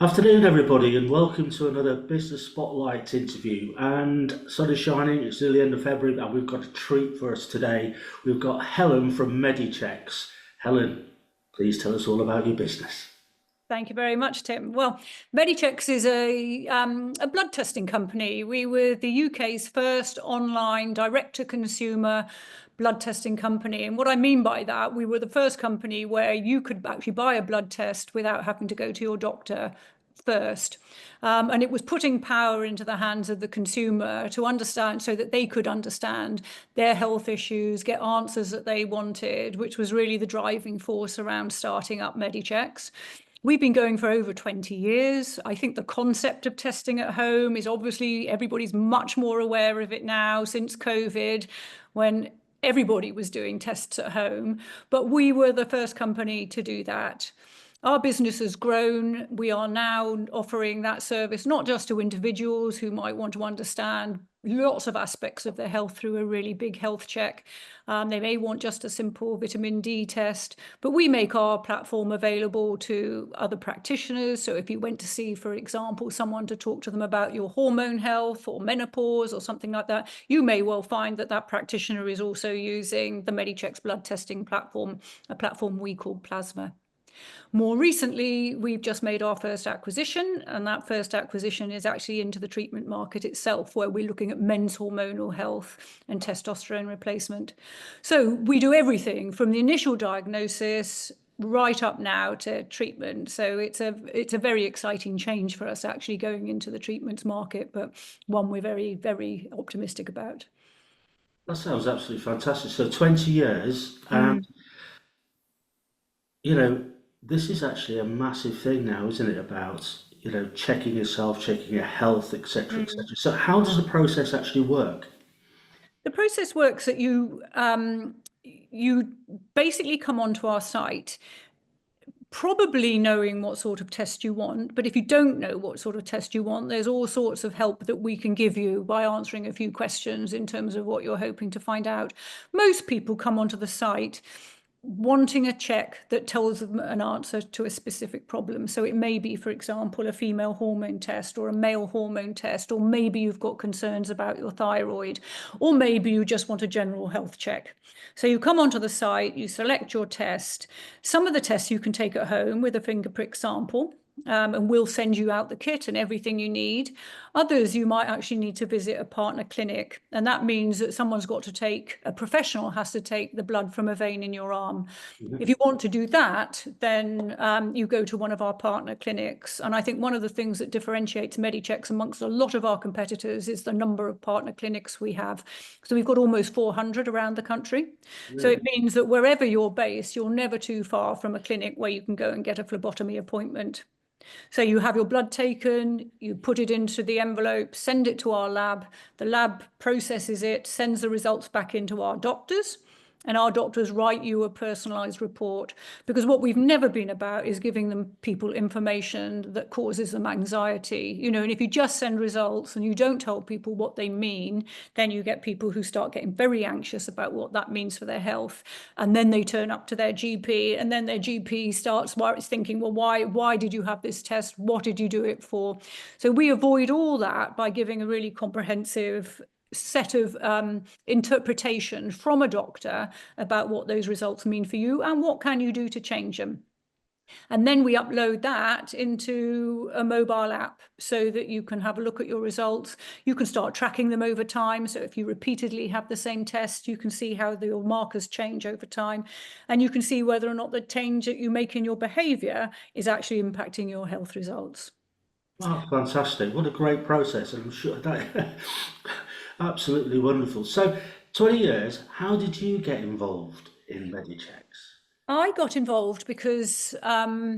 Afternoon, everybody, and welcome to another Business Spotlight interview. And sun is shining, it's nearly the end of February, and we've got a treat for us today. We've got Helen from Medichecks. Helen, please tell us all about your business. Thank you very much, Tim. Well, Medichecks is a blood testing company. We were the UK's first online direct-to-consumer blood testing company. And what I mean by that, we were the first company where you could actually buy a blood test without having to go to your doctor first. And it was putting power into the hands of the consumer to understand, so that they could understand their health issues, get answers that they wanted, which was really the driving force around starting up Medichecks. We've been going for over 20 years. I think the concept of testing at home is obviously everybody's much more aware of it now since COVID, when everybody was doing tests at home. But we were the first company to do that. Our business has grown. We are now offering that service not just to individuals who might want to understand lots of aspects of their health through a really big health check. They may want just a simple vitamin D test, but we make our platform available to other practitioners. So if you went to see, for example, someone to talk to them about your hormone health or menopause or something like that, you may well find that that practitioner is also using the Medichecks blood testing platform, a platform we call Plasma. More recently, we've just made our first acquisition, and that first acquisition is actually into the treatment market itself, where we're looking at men's hormonal health and testosterone replacement. So we do everything from the initial diagnosis right up now to treatment. So it's a very exciting change for us actually going into the treatments market, but one we're very, very optimistic about. That sounds absolutely fantastic. So 20 years, and you know, this is actually a massive thing now, isn't it? About, checking yourself, checking your health, etc., etc. So how does the process actually work? The process works that you basically come onto our site, probably knowing what sort of test you want. But if you don't know what sort of test you want, there's all sorts of help that we can give you by answering a few questions in terms of what you're hoping to find out. Most people come onto the site wanting a check that tells them an answer to a specific problem. So it may be, for example, a female hormone test or a male hormone test, or maybe you've got concerns about your thyroid, or maybe you just want a general health check. So you come onto the site, you select your test. Some of the tests you can take at home with a finger prick sample. And we'll send you out the kit and everything you need. Others, you might actually need to visit a partner clinic. And that means that a professional has to take the blood from a vein in your arm. If you want to do that, then you go to one of our partner clinics. And I think one of the things that differentiates Medichecks amongst a lot of our competitors is the number of partner clinics we have. So we've got almost 400 around the country. So it means that wherever you're based, you're never too far from a clinic where you can go and get a phlebotomy appointment. So you have your blood taken, you put it into the envelope, send it to our lab. The lab processes it, sends the results back into our doctors, and our doctors write you a personalized report, because what we've never been about is giving people information that causes them anxiety. And if you just send results and you don't tell people what they mean, then you get people who start getting very anxious about what that means for their health. And then they turn up to their GP, and then their GP starts thinking, well, why did you have this test? What did you do it for? So we avoid all that by giving a really comprehensive set of interpretation from a doctor about what those results mean for you and what can you do to change them. And then we upload that into a mobile app so that you can have a look at your results. You can start tracking them over time. So if you repeatedly have the same test, you can see how your markers change over time. And you can see whether or not the change that you make in your behavior is actually impacting your health results. Oh, fantastic. What a great process. I'm sure that absolutely wonderful. So 20 years, how did you get involved in Medichecks? I got involved because I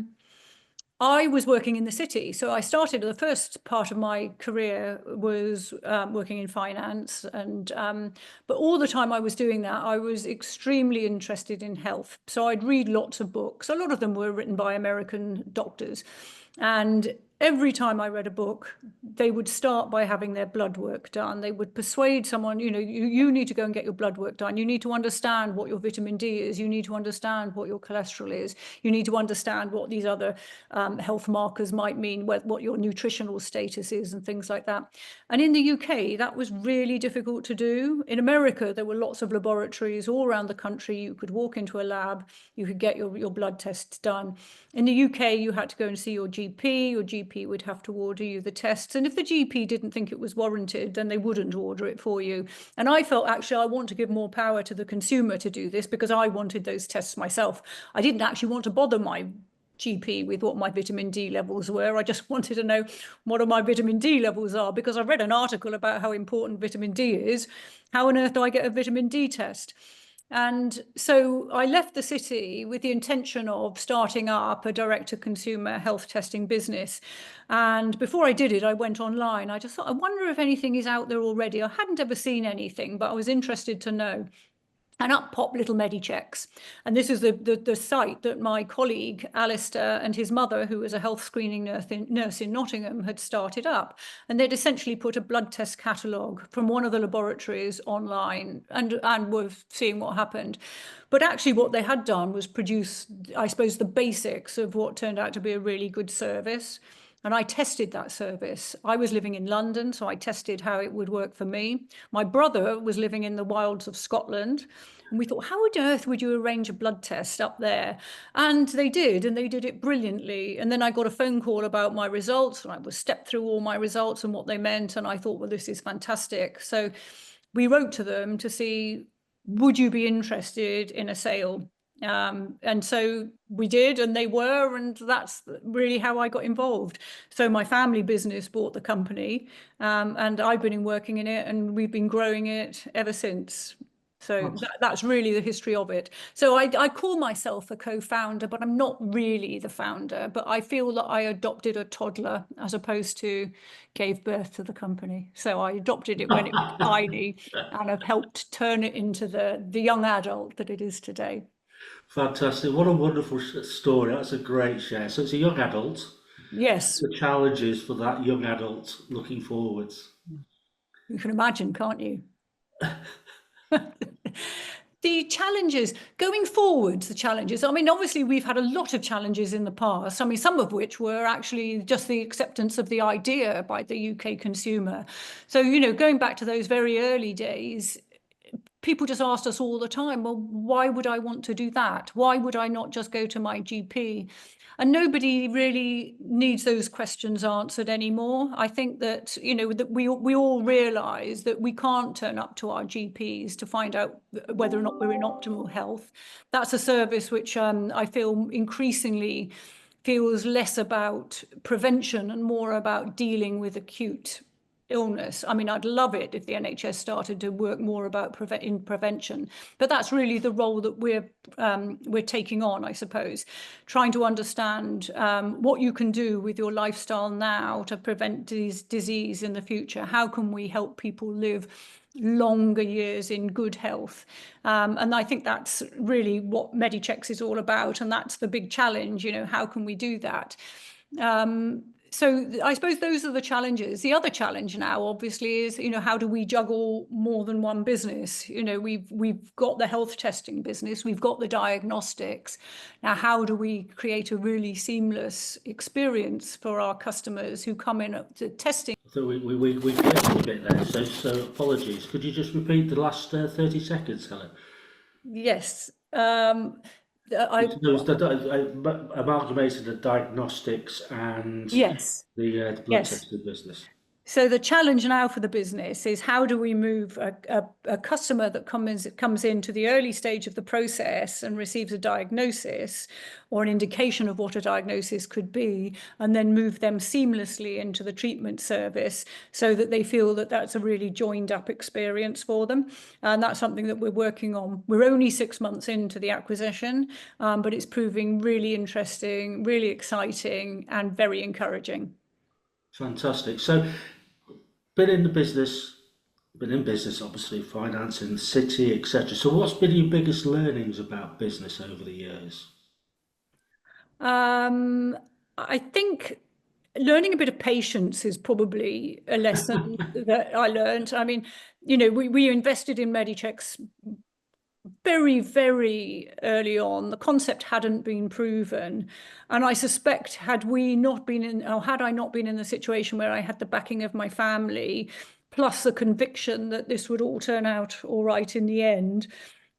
was working in the city. So I started, the first part of my career was working in finance. But all the time I was doing that, I was extremely interested in health. So I'd read lots of books. A lot of them were written by American doctors. And every time I read a book, they would start by having their blood work done. They would persuade someone, you need to go and get your blood work done. You need to understand what your vitamin D is. You need to understand what your cholesterol is. You need to understand what these other health markers might mean, what your nutritional status is and things like that. And in the UK, that was really difficult to do. In America, there were lots of laboratories all around the country. You could walk into a lab, you could get your blood tests done. In the UK, you had to go and see your GP. Your GP would have to order you the tests. And if the GP didn't think it was warranted, then they wouldn't order it for you. And I felt, actually, I want to give more power to the consumer to do this because I wanted those tests myself. I didn't actually want to bother my GP with what my vitamin D levels were. I just wanted to know what my vitamin D levels are because I read an article about how important vitamin D is. How on earth do I get a vitamin D test? And so I left the city with the intention of starting up a direct-to-consumer health testing business. And before I did it, I went online. I just thought, I wonder if anything is out there already. I hadn't ever seen anything, but I was interested to know. And up popped little Medichecks. And this is the site that my colleague, Alistair, and his mother, who was a health screening nurse in Nottingham, had started up. And they'd essentially put a blood test catalogue from one of the laboratories online and were seeing what happened. But actually what they had done was produce, I suppose, the basics of what turned out to be a really good service. And I tested that service. I was living in London, so I tested how it would work for me. My brother was living in the wilds of Scotland. And we thought, how on earth would you arrange a blood test up there? And they did, and they did it brilliantly. And then I got a phone call about my results, and I was stepped through all my results and what they meant. And I thought, well, this is fantastic. So we wrote to them to see, would you be interested in a sale? And so we did, and they were, and that's really how I got involved. So my family business bought the company, and I've been working in it, and we've been growing it ever since. So that's really the history of it. So I call myself a co-founder, but I'm not really the founder. But I feel that I adopted a toddler as opposed to gave birth to the company. So I adopted it when it was tiny, and I've helped turn it into the young adult that it is today. Fantastic. What a wonderful story. That's a great share. So it's a young adult. Yes, The challenges for that young adult looking forwards. you can imagine, can't you? The challenges going forwards, the challenges. I mean, obviously, we've had a lot of challenges in the past. I mean, some of which were actually just the acceptance of the idea by the UK consumer. So, going back to those very early days, people just asked us all the time, well, why would I want to do that? Why would I not just go to my GP? And nobody really needs those questions answered anymore. I think that, that we all realise that we can't turn up to our GPs to find out whether or not we're in optimal health. That's a service which I feel increasingly feels less about prevention and more about dealing with acute illness. I mean, I'd love it if the NHS started to work more about prevention, but that's really the role that we're taking on, I suppose, trying to understand what you can do with your lifestyle now to prevent disease in the future. How can we help people live longer years in good health? And I think that's really what Medichecks is all about, and that's the big challenge. How can we do that? So I suppose those are the challenges. The other challenge now, obviously, is how do we juggle more than one business? We've got the health testing business, we've got the diagnostics. Now, how do we create a really seamless experience for our customers who come in to testing? So we missed a bit there. So apologies. Could you just repeat the last 30 seconds, Helen? Yes. It was amalgamated the diagnostics and Yes. the blood Yes. testing business. So the challenge now for the business is how do we move a customer that comes into the early stage of the process and receives a diagnosis or an indication of what a diagnosis could be, and then move them seamlessly into the treatment service so that they feel that that's a really joined up experience for them. And that's something that we're working on. We're only 6 months into the acquisition, but it's proving really interesting, really exciting, and very encouraging. Fantastic. So been in business, obviously, finance in the city, etc. So what's been your biggest learnings about business over the years? I think learning a bit of patience is probably a lesson that I learned. I mean, you know, we invested in Medichecks very, very early on. The concept hadn't been proven. And I suspect had I not been in the situation where I had the backing of my family, plus the conviction that this would all turn out all right in the end,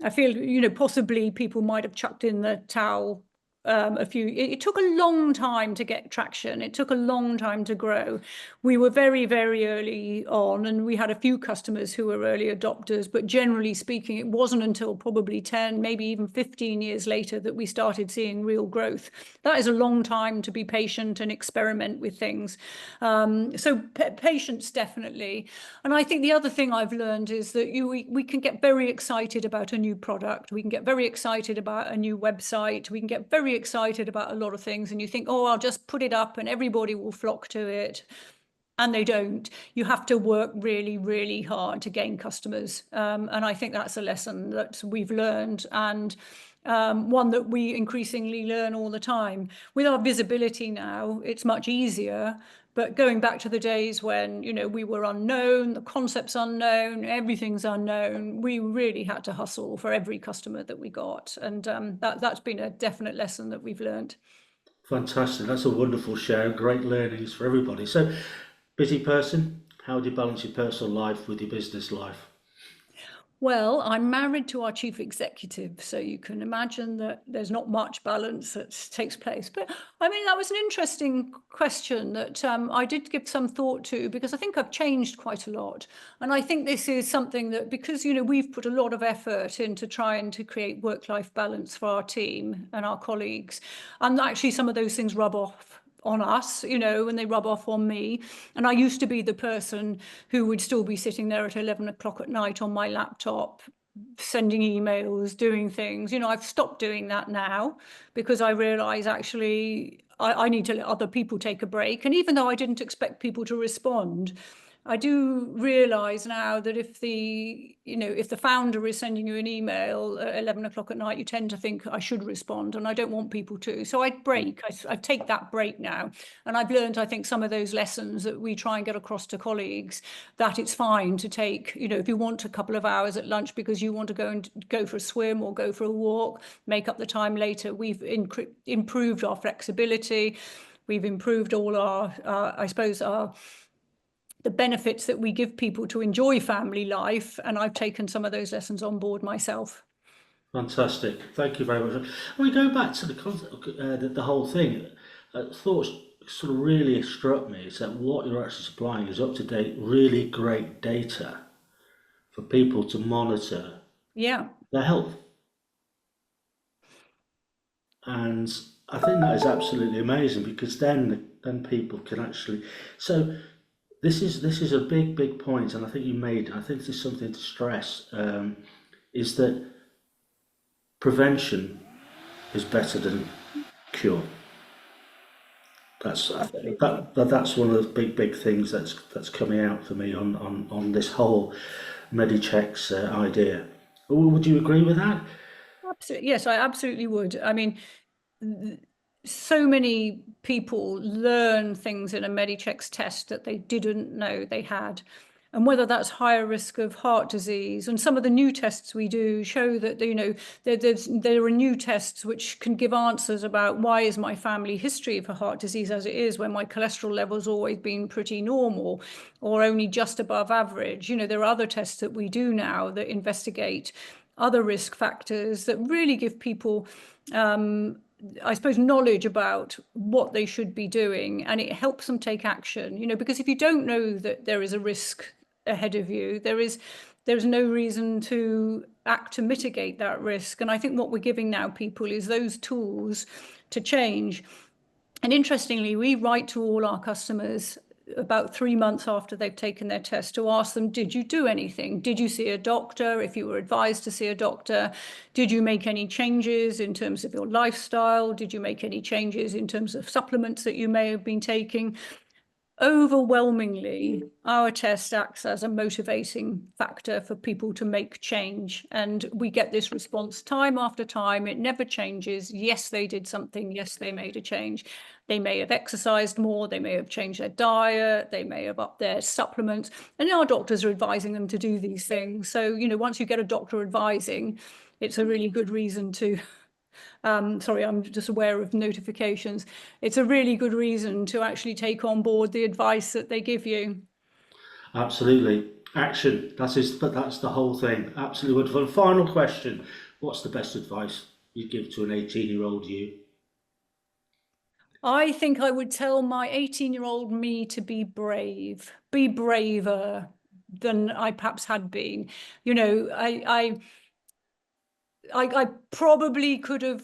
I feel, you know, possibly people might have chucked in the towel. It took a long time to get traction. It took a long time to grow. We were very, very early on, and we had a few customers who were early adopters, but generally speaking, it wasn't until probably 10, maybe even 15 years later that we started seeing real growth. That is a long time to be patient and experiment with things. So patience, definitely. And I think the other thing I've learned is that we can get very excited about a new product. We can get very excited about a new website. We can get very excited about a lot of things, and you think, oh, I'll just put it up and everybody will flock to it. And they don't. You have to work really, really hard to gain customers. And I think that's a lesson that we've learned, and one that we increasingly learn all the time. With our visibility now, it's much easier. But going back to the days when, you know, we were unknown, the concept's unknown, everything's unknown, we really had to hustle for every customer that we got. And that's been a definite lesson that we've learned. Fantastic. That's a wonderful share. Great learnings for everybody. So, busy person, how do you balance your personal life with your business life? Well, I'm married to our chief executive, so you can imagine that there's not much balance that takes place. But I mean, that was an interesting question that I did give some thought to, because I think I've changed quite a lot. And I think this is something that, because, you know, we've put a lot of effort into trying to create work-life balance for our team and our colleagues. And actually, some of those things rub off on us, you know, and they rub off on me. And I used to be the person who would still be sitting there at 11 o'clock at night on my laptop, sending emails, doing things. You know, I've stopped doing that now because I realize actually I need to let other people take a break. And even though I didn't expect people to respond, I do realize now that if the founder is sending you an email at 11 o'clock at night, you tend to think I should respond, and I don't want people to. So I break. I take that break now. And I've learned, I think, some of those lessons that we try and get across to colleagues, that it's fine to take, you know, if you want a couple of hours at lunch because you want to go for a swim or go for a walk, make up the time later. We've improved our flexibility. We've improved all our, the benefits that we give people to enjoy family life, and I've taken some of those lessons on board myself. Fantastic. Thank you very much. We go back to the concept, the whole thing. Thoughts sort of really struck me is that what you're actually supplying is up to date, really great data for people to monitor Yeah. their health. And I think that is absolutely amazing, because then people can actually. So this is a big point, and I think you made. I think this is something to stress. Is that prevention is better than cure. That's that's one of the big things that's coming out for me on this whole Medichecks idea. Would you agree with that? Absolutely. Yes, I absolutely would. I mean, so many people learn things in a Medichecks test that they didn't know they had. And whether that's higher risk of heart disease, and some of the new tests we do show that, you know, there are new tests which can give answers about why is my family history for heart disease as it is when my cholesterol level's always been pretty normal or only just above average. You know, there are other tests that we do now that investigate other risk factors that really give people I suppose, knowledge about what they should be doing, and it helps them take action, you know, because if you don't know that there is a risk ahead of you, there's no reason to act to mitigate that risk. And I think what we're giving now people is those tools to change. And interestingly, we write to all our customers about 3 months after they've taken their test to ask them, did you do anything? Did you see a doctor? If you were advised to see a doctor, did you make any changes in terms of your lifestyle? Did you make any changes in terms of supplements that you may have been taking? overwhelmingly, our test acts as a motivating factor for people to make change. And we get this response time after time. It never changes. Yes, they did something. Yes, they made a change. They may have exercised more. They may have changed their diet. They may have upped their supplements. And our doctors are advising them to do these things. So, you know, once you get a doctor advising, it's a really good reason to sorry, I'm just aware of notifications. It's a really good reason to actually take on board the advice that they give you. Absolutely. Action. That's the whole thing. Absolutely wonderful. And final question. What's the best advice you'd give to an 18-year-old you? I think I would tell my 18-year-old me to be brave, be braver than I perhaps had been. You know, I probably could have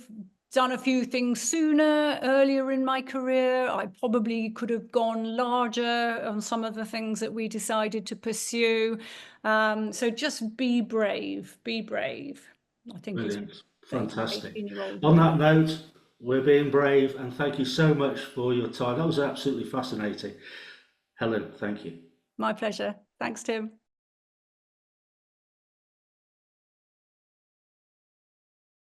done a few things sooner, earlier in my career. I probably could have gone larger on some of the things that we decided to pursue. So just be brave, I think is Brilliant. my Fantastic. 18-year-old On that me. note, we're being brave, and thank you so much for your time. That was absolutely fascinating. Helen, thank you. My pleasure. Thanks, Tim.